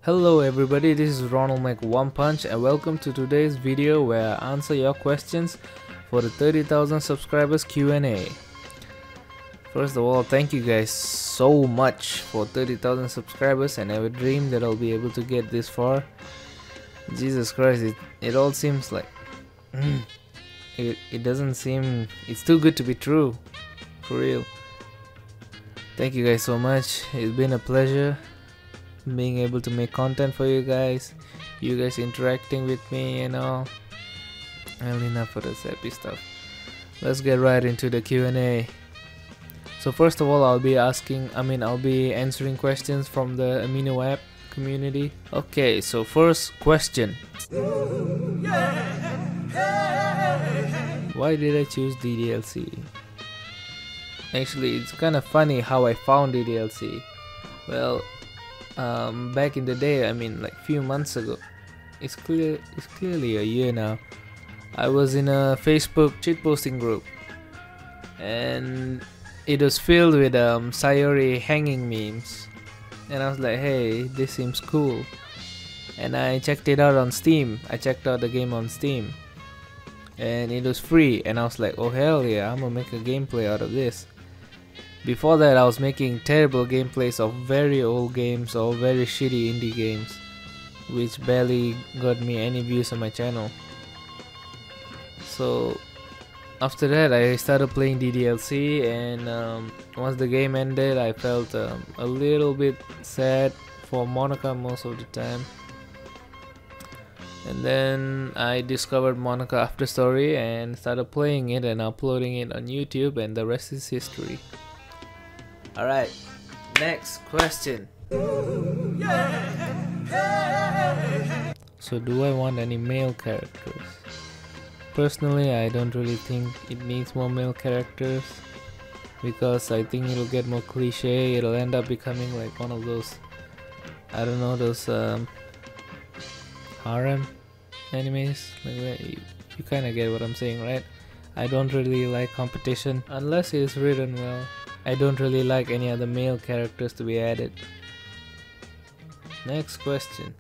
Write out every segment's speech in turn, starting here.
Hello everybody, this is Ronald make One Punch and welcome to today's video where I answer your questions for the 30,000 subscribers Q&A. First of all, thank you guys so much for 30,000 subscribers. I never dreamed that I'll be able to get this far. Jesus Christ, it all seems like it doesn't seem, it's too good to be true, for real. Thank you guys so much. It's been a pleasure being able to make content for you guys interacting with me and all. Well, enough for the sappy stuff. Let's get right into the Q&A. So first of all, I'll be answering questions from the Amino app community. Okay, so first question. Why did I choose DDLC? Actually, it's kind of funny how I found DDLC. Well, back in the day, like few months ago, it's clearly a year now, I was in a Facebook shitposting group and it was filled with Sayori hanging memes, and I was like, hey, this seems cool, and I checked it out on Steam. I checked out the game on Steam and it was free, and I was like, oh hell yeah, I'm gonna make a gameplay out of this. Before that, I was making terrible gameplays of very old games or very shitty indie games, which barely got me any views on my channel. So after that, I started playing DDLC, and once the game ended, I felt a little bit sad for Monica most of the time. And then I discovered Monica After Story and started playing it and uploading it on YouTube, and the rest is history. Alright, next question. So do I want any male characters? Personally, I don't really think it needs more male characters, because I think it'll get more cliche. It'll end up becoming like one of those, I don't know, those harem animes. Like, you kind of get what I'm saying, right? I don't really like competition unless it's written well. I don't really like any other male characters to be added. Next question.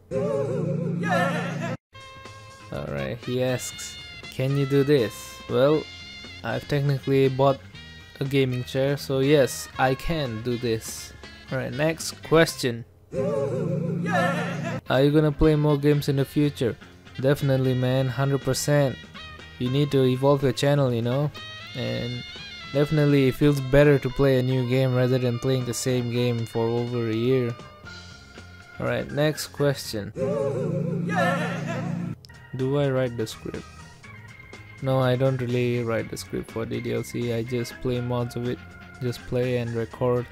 Alright, he asks, can you do this? Well, I've technically bought a gaming chair, so yes, I can do this. Alright, next question. Are you gonna play more games in the future? Definitely, man, 100%. You need to evolve your channel, you know, and definitely it feels better to play a new game rather than playing the same game for over a year. Alright, next question. Do I write the script? No, I don't really write the script for DDLC. I just play mods of it. Just play and record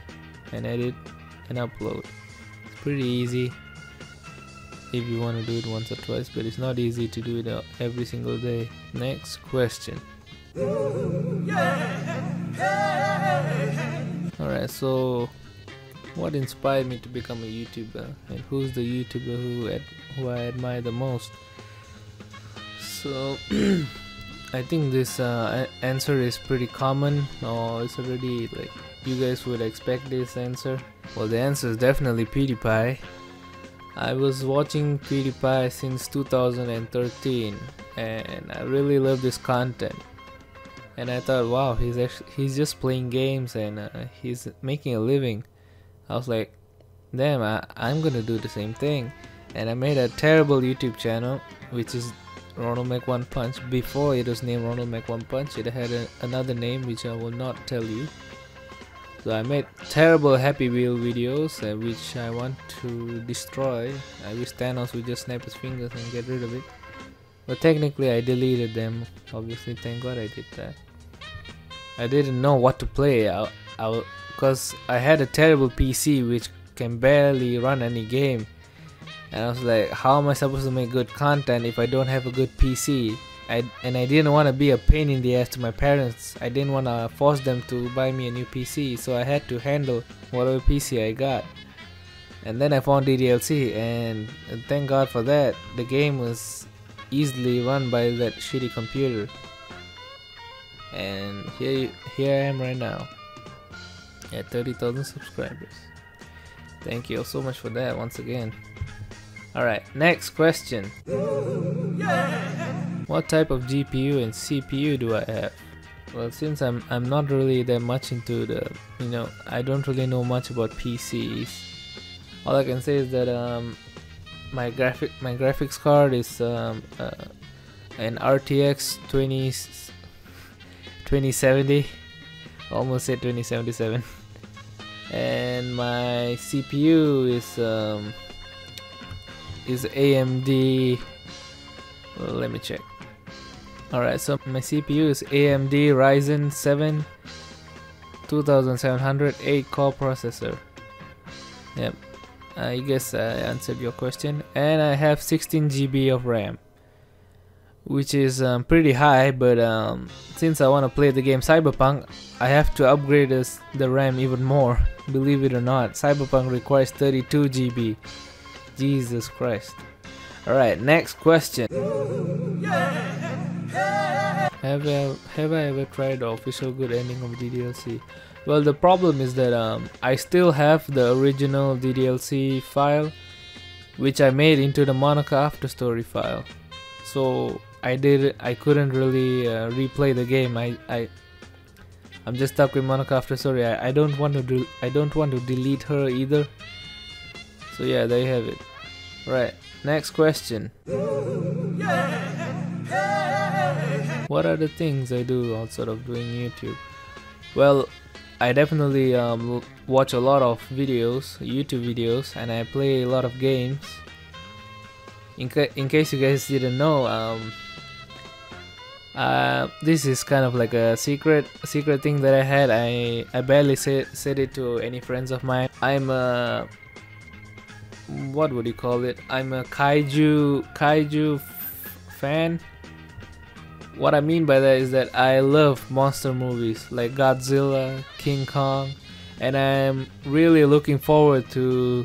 and edit and upload. It's pretty easy if you want to do it once or twice, but it's not easy to do it every single day. Next question. Alright, so what inspired me to become a YouTuber, and who's the YouTuber who I admire the most? So I think this answer is pretty common, or it's already like you guys would expect this answer. Well, the answer is definitely PewDiePie. I was watching PewDiePie since 2013 and I really love this content. And I thought, wow, he's just playing games and he's making a living. I was like, damn, I'm gonna do the same thing. And I made a terrible YouTube channel, which is Ronald Make One Punch. Before it was named Ronald Make One Punch, it had another name which I will not tell you. So I made terrible Happy Wheel videos, which I want to destroy. I wish Thanos would just snap his fingers and get rid of it. But technically I deleted them, obviously. Thank God I did that. I didn't know what to play because I had a terrible PC which can barely run any game, and I was like, how am I supposed to make good content if I don't have a good PC? And I didn't want to be a pain in the ass to my parents. I didn't want to force them to buy me a new PC, so I had to handle whatever PC I got. And then I found DDLC, and thank God for that. The game was easily run by that shitty computer, and here I am right now at 30,000 subscribers. Thank you all so much for that once again. Alright, next question. What type of GPU and CPU do I have? Well, since I'm not really that much into the, I don't really know much about PCs. All I can say is that my graphics card is an RTX 2070, almost said 2077, and my CPU is AMD. Well, let me check. Alright, so my CPU is AMD Ryzen 7 2700 8-core processor. Yep, I guess I answered your question. And I have 16 GB of RAM, which is pretty high, but since I want to play the game Cyberpunk, I have to upgrade the RAM even more. Believe it or not, Cyberpunk requires 32 GB. Jesus Christ. Alright, next question. Have I ever tried the official good ending of DDLC? Well, the problem is that I still have the original DDLC file, which I made into the Monaco After Story file. So I couldn't really replay the game. I'm just stuck with Monaco After Story. I don't want to delete her either. So yeah, there you have it. Right, next question. What are the things I do outside of doing YouTube? Well, I definitely watch a lot of videos, YouTube videos, and I play a lot of games. In case you guys didn't know, this is kind of like a secret thing that I had. I barely said it to any friends of mine. I'm a, what would you call it? I'm a kaiju fan. What I mean by that is that I love monster movies like Godzilla, King Kong, and I'm really looking forward to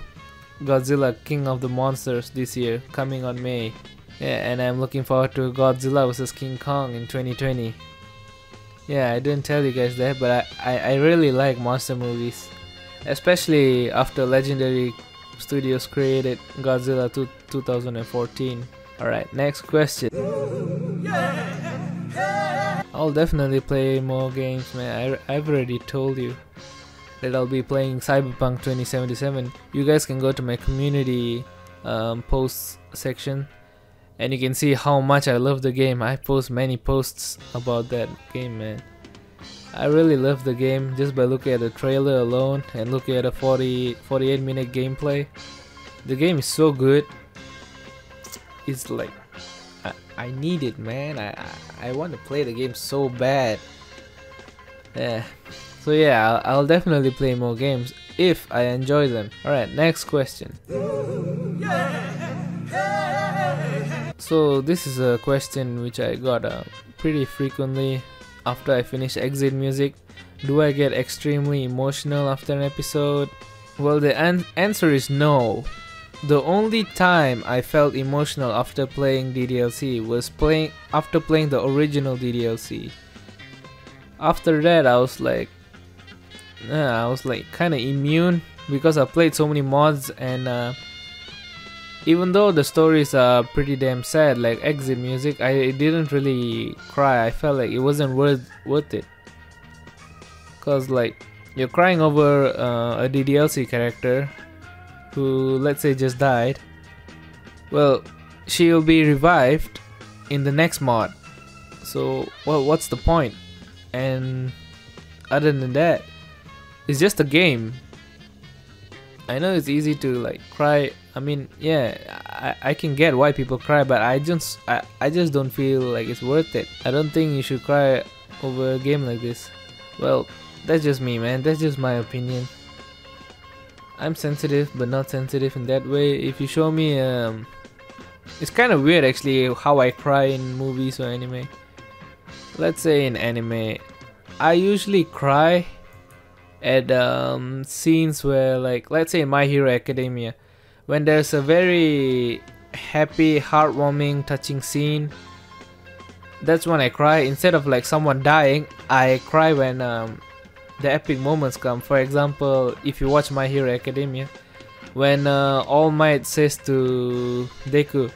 Godzilla King of the Monsters this year, coming on May. Yeah, and I'm looking forward to Godzilla vs King Kong in 2020. Yeah, I didn't tell you guys that, but I really like monster movies, especially after Legendary Studios created Godzilla 2014. Alright, next question. I'll definitely play more games, man. I've already told you that I'll be playing Cyberpunk 2077. You guys can go to my community posts section and you can see how much I love the game. I post many posts about that game, man. I really love the game just by looking at the trailer alone and looking at a 48-minute gameplay. The game is so good. It's like I need it, man. I want to play the game so bad. Yeah. So yeah, I'll definitely play more games if I enjoy them. Alright, next question. So this is a question which I got pretty frequently after I finish Exit Music. Do I get extremely emotional after an episode? Well, the answer is no. The only time I felt emotional after playing DDLC was after playing the original DDLC. After that, I was like kind of immune because I played so many mods, and even though the stories are pretty damn sad, like Exit Music, I didn't really cry. I felt like it wasn't worth it, cause like you're crying over a DDLC character who, let's say, just died. Well, she'll be revived in the next mod, so what's the point? And other than that, it's just a game. I know it's easy to like cry. I mean, yeah, I can get why people cry, but I just don't feel like it's worth it. I don't think you should cry over a game like this. Well, that's just me, man. That's just my opinion. I'm sensitive, but not sensitive in that way. If you show me, it's kind of weird actually how I cry in movies or anime. Let's say in anime, I usually cry at scenes where, like, let's say in My Hero Academia, when there's a very happy, heartwarming, touching scene. That's when I cry. Instead of like someone dying, I cry when the epic moments come. For example, if you watch My Hero Academia, when All Might says to Deku,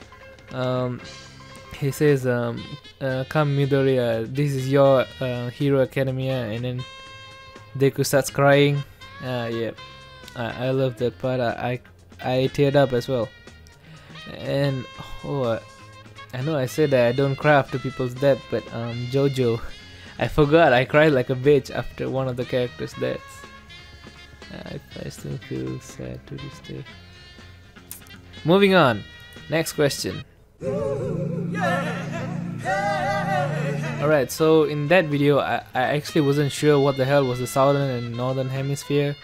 he says, "Come Midoriya, this is your Hero Academia," and then Deku starts crying. Yeah, I love that part. I teared up as well. And I know I said that I don't cry after people's death, but Jojo, I forgot I cried like a bitch after one of the characters' deaths. I still feel sad to this day. Moving on, next question. Alright, so in that video I actually wasn't sure what the hell was the southern and northern hemisphere.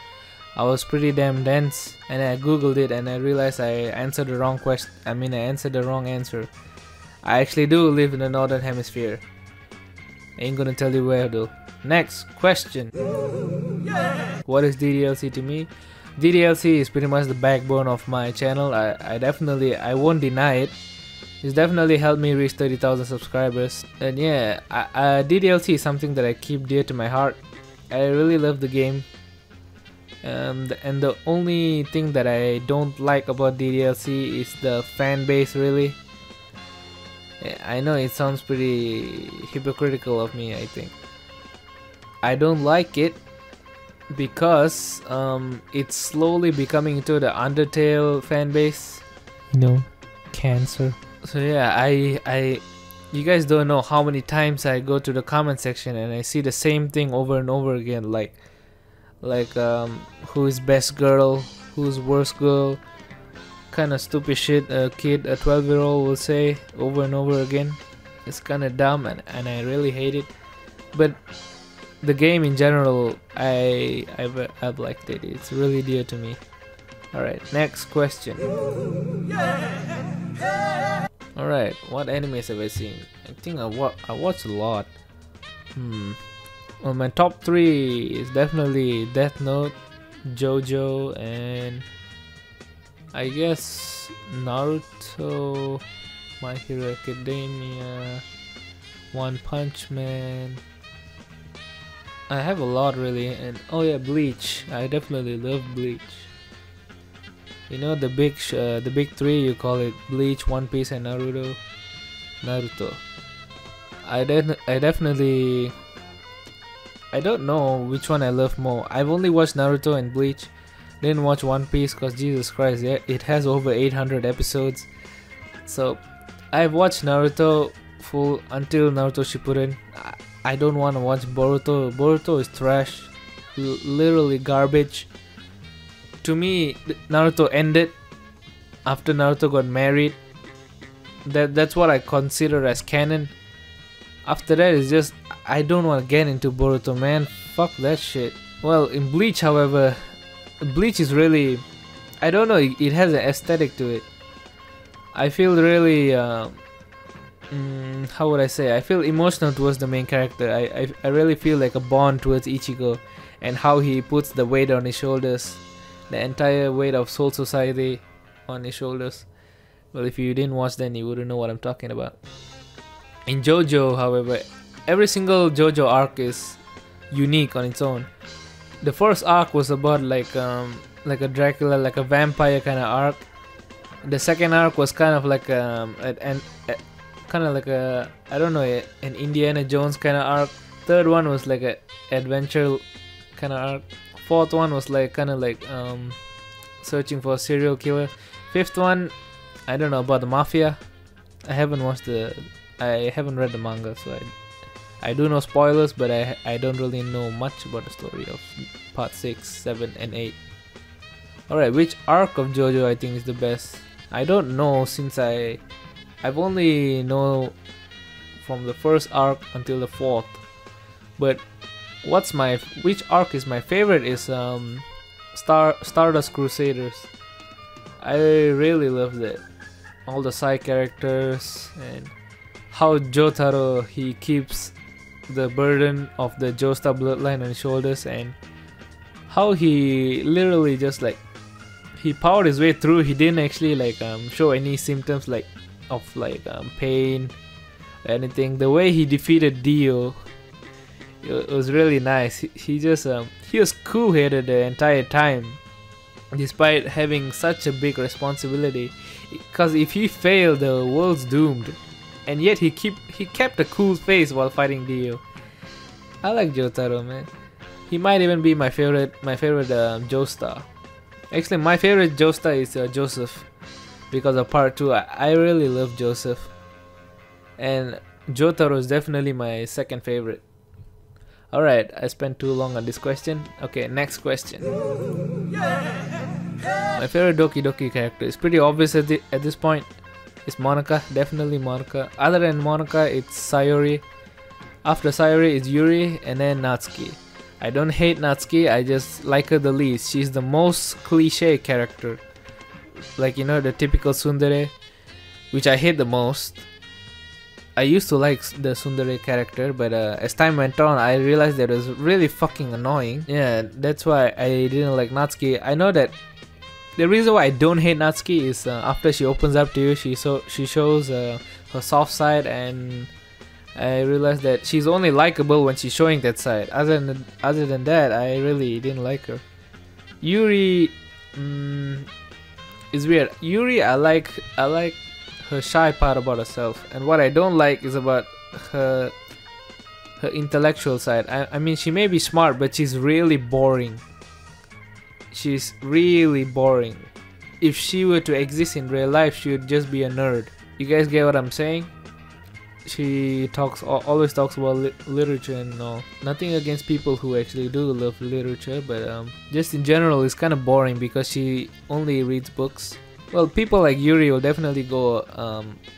I was pretty damn dense, and I googled it and I realized I answered the wrong question. I answered the wrong answer. I actually do live in the northern hemisphere. Ain't gonna tell you where though. Next question. What is DDLC to me? DDLC is pretty much the backbone of my channel. I won't deny it. It's definitely helped me reach 30,000 subscribers. And yeah, DDLC is something that I keep dear to my heart. I really love the game. And the only thing that I don't like about DDLC is the fan base, really. I know it sounds pretty hypocritical of me, I think. I don't like it because it's slowly becoming into the Undertale fan base. You know, cancer. So yeah, you guys don't know how many times I go to the comment section and I see the same thing over and over again, like who is best girl, who's worst girl, kind of stupid shit a 12-year-old will say over and over again. It's kind of dumb and I really hate it. But the game in general, I've liked it. It's really dear to me. Alright, next question. Alright, what animes have I seen? I think I watched a lot. Well, my top 3 is definitely Death Note, JoJo, and I guess Naruto, My Hero Academia, One Punch Man. I have a lot really, and oh yeah, Bleach. I definitely love Bleach. You know the big 3, you call it Bleach, One Piece, and Naruto. I definitely. I don't know which one I love more. I've only watched Naruto and Bleach. Didn't watch One Piece because Jesus Christ, yeah, it has over 800 episodes. So I've watched Naruto full until Naruto Shippuden. I don't want to watch Boruto. Boruto is trash, literally garbage. To me, Naruto ended after Naruto got married. That's what I consider as canon. After that, it's just I don't want to get into Boruto, man. Fuck that shit. Well, in Bleach, however, Bleach is really, I don't know, it has an aesthetic to it. I feel really how would I say, I feel emotional towards the main character. I really feel like a bond towards Ichigo and how he puts the weight on his shoulders, the entire weight of Soul Society on his shoulders. Well, if you didn't watch, then you wouldn't know what I'm talking about. In JoJo, however, every single JoJo arc is unique on its own. The first arc was about like a Dracula, like a vampire kind of arc. The second arc was kind of like kind of like a, I don't know, an Indiana Jones kind of arc. Third one was like a adventure kind of arc. Fourth one was like kind of like searching for a serial killer. Fifth one, I don't know, about the mafia. I haven't read the manga, so I do know spoilers, but I don't really know much about the story of part 6, 7, and 8. Alright, which arc of JoJo I think is the best? I don't know, since I've only know from the first arc until the 4th. But which arc is my favorite is Stardust Crusaders. I really love that. All the side characters and how Jotaro, he keeps the burden of the Joestar bloodline on his shoulders, and how he literally just like he powered his way through. He didn't actually like show any symptoms like of like pain or anything. The way he defeated Dio, it was really nice. He just he was cool-headed the entire time. despite having such a big responsibility. Because if he failed, the world's doomed. And yet he kept a cool face while fighting Dio. I like Jotaro, man. He might even be my favorite Joestar. Actually, my favorite Joestar is Joseph, because of part 2. I really love Joseph. And Jotaro is definitely my second favorite. Alright, I spent too long on this question. Okay, next question. My favorite Doki Doki character is pretty obvious at this point. It's Monica, definitely Monica. Other than Monica, it's Sayori. After Sayori, it's Yuri, and then Natsuki. I don't hate Natsuki, I just like her the least. She's the most cliche character. Like, you know, the typical tsundere, which I hate the most. I used to like the tsundere character, but as time went on, I realized that it was really fucking annoying. Yeah, that's why I didn't like Natsuki. I know that the reason why I don't hate Natsuki is after she opens up to you, she shows her soft side, and I realized that she's only likable when she's showing that side. Other than that, I really didn't like her. Yuri is weird. Yuri, I like her shy part about herself, and what I don't like is about her intellectual side. I mean, she may be smart, but she's really boring. She's really boring. If she were to exist in real life, she would just be a nerd. You guys get what I'm saying? She always talks about literature and all. Nothing against people who actually do love literature, but just in general, it's kind of boring because she only reads books. Well, people like Yuri will definitely go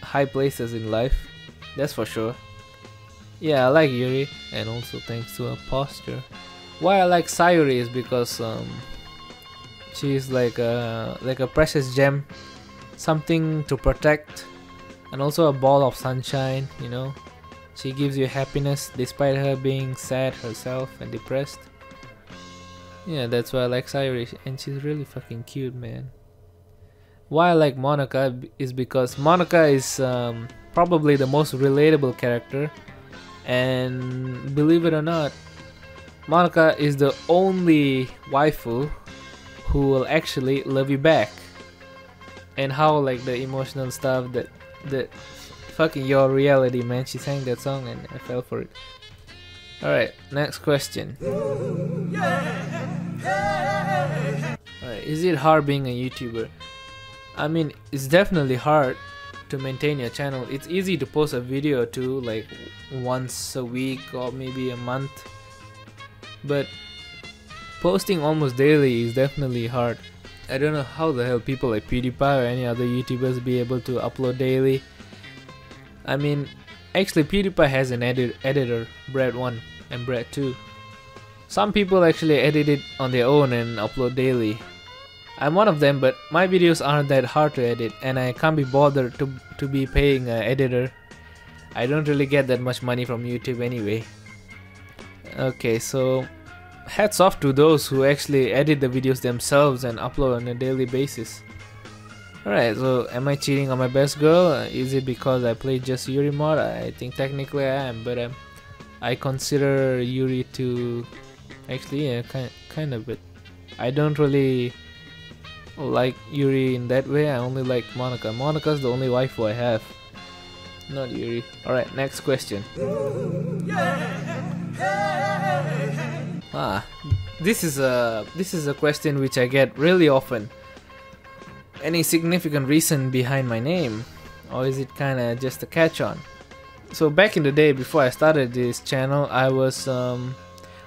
high places in life, that's for sure. Yeah, I like Yuri, and also thanks to her posture. Why I like Sayori is because she's like a precious gem, something to protect, and also a ball of sunshine, you know. She gives you happiness despite her being sad herself and depressed. Yeah, that's why I like Sayori, and she's really fucking cute, man. Why I like Monica is because Monica is probably the most relatable character, and believe it or not, Monica is the only waifu who will actually love you back. And how like the emotional stuff that fucking Your Reality, man. She sang that song and I fell for it. Alright, next question. Alright, is it hard being a YouTuber? I mean, it's definitely hard to maintain your channel. It's easy to post a video or two, like once a week or maybe a month, but posting almost daily is definitely hard. I don't know how the hell people like PewDiePie or any other YouTubers be able to upload daily. I mean, actually PewDiePie has an editor, Brad1 and Brad2. Some people actually edit it on their own and upload daily. I'm one of them, but my videos aren't that hard to edit, and I can't be bothered to be paying an editor. I don't really get that much money from YouTube anyway. Okay, so hats off to those who actually edit the videos themselves and upload on a daily basis. Alright, so am I cheating on my best girl? Is it because I played just Yuri mod? I think technically I am, but I consider Yuri to actually, yeah, kind of, but I don't really like Yuri in that way. I only like Monica. Monica's the only waifu I have, not Yuri. Alright, next question. This is a question which I get really often. Any significant reason behind my name, or is it kinda just a catch-on? So back in the day, before I started this channel, I was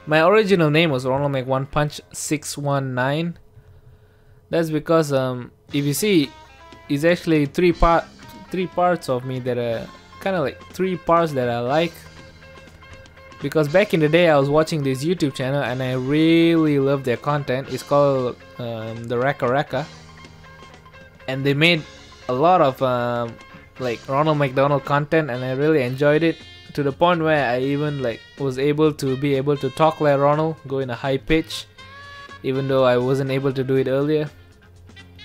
my original name was Ronald Make One Punch 619. That's because if you see, it's actually three parts of me that are kind of like three parts that I like. Because back in the day I was watching this YouTube channel and I really loved their content. It's called the Raka Raka, and they made a lot of like Ronald McDonald content, and I really enjoyed it to the point where I even like was able to talk like Ronald, go in a high pitch, even though I wasn't able to do it earlier.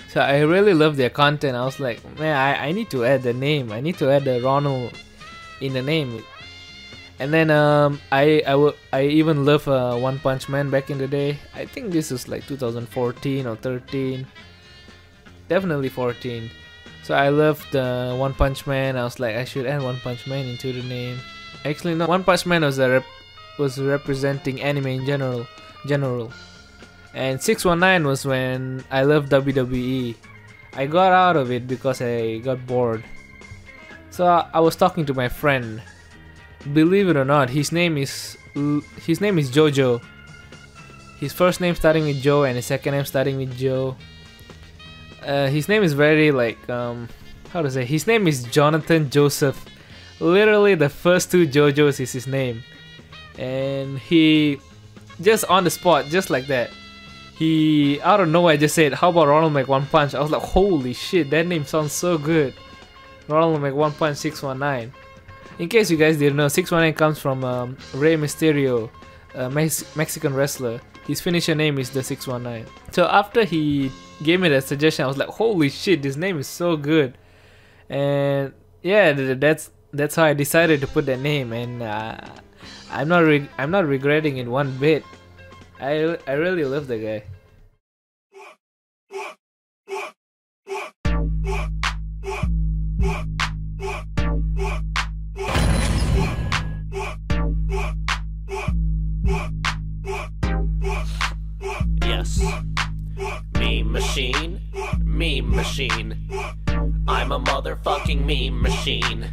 So I really love their content. I was like, man, I need to add the name. I need to add the Ronald in the name. And then I even love One Punch Man back in the day. I think this is like 2014 or 13, definitely 14. So I loved One Punch Man. I was like, I should add One Punch Man into the name. Actually, no, One Punch Man was representing anime in general. And 619 was when I loved WWE. I got out of it because I got bored. So I was talking to my friend. Believe it or not, his name is Jojo. His first name starting with Joe and his second name starting with Joe. His name is very like how to say? His name is Jonathan Joseph. Literally, the first two JoJos is his name, and he just on the spot, just like that. He out of nowhere just said, "How about Ronald make One Punch?" I was like, "Holy shit, that name sounds so good." Ronald make One Punch 619. In case you guys didn't know, 619 comes from Rey Mysterio, a Mexican wrestler. His finisher name is the 619. So after he gave me that suggestion, I was like, "Holy shit, this name is so good!" And yeah, that's how I decided to put that name, and I'm not regretting it one bit. I really love the guy. Yes, meme machine, meme machine. I'm a motherfucking meme machine.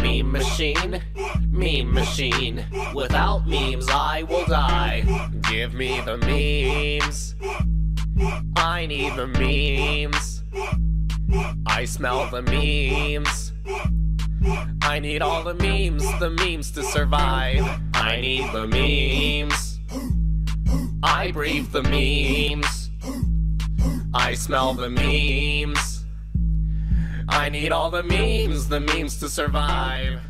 Meme machine, meme machine. Without memes I will die. Give me the memes. I need the memes. I smell the memes. I need all the memes to survive. I need the memes. I breathe the memes. I smell the memes. I need all the memes to survive.